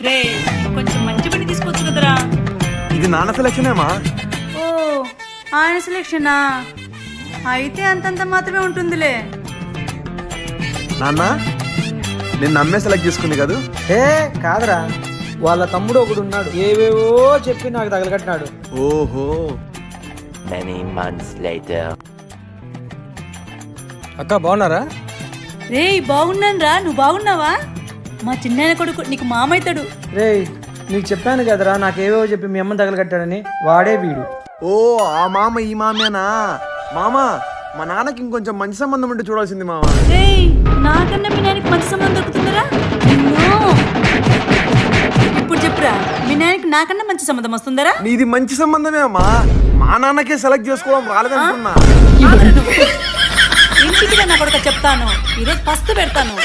రే కొంచెం మంచి పని తీసుకోవచ్చు కదరా. ఇది నాన్న సెలక్షనేమా? ఓ ఆయన సెలక్షనా? అయితే అంతంత మాత్రమే ఉంటుందిలే. నాన్న నేను నమ్మే సెలెక్ట్ చేసుకుంది కదా. ఏ కాదురా, వాళ్ళ తమ్ముడు ఒకడు ఉన్నాడు, ఏవేవో చెప్పి నాకు తగలకట్టినాడు. ఓహో. Many months later. అక్క బాగున్నారా? రే బాగున్నాను రా, నువ్వు బాగున్నావా? మా చిన్నాయన కొడుకు నీకు మామైతాడు. రే నీకు చెప్పాను కదరా, నాకేవేవో చెప్పి మీ అమ్మని తగలకట్టాడని. వాడే వీడు. ఓ ఆ మామ ఈ మామేనా? మామ మా నాన్నకి ఇంకొంచెం మంచి సంబంధం ఉంటే చూడాల్సింది మామ. రే నాకన్నా మీ నాయనకి మంచి సంబంధం దొరుకుతుందిరా. ఇప్పుడు చెప్పురా, మీ నాయనకి నాకన్నా మంచి సంబంధం వస్తుందరా? నీది మంచి సంబంధమే అమ్మా. మా నాన్నకే సెలెక్ట్ చేసుకోవడం రాలేదనుకున్నా. ఇంటికి నా కొడుకు చెప్తాను, ఈరోజు ఫస్ట్ పెడతాను.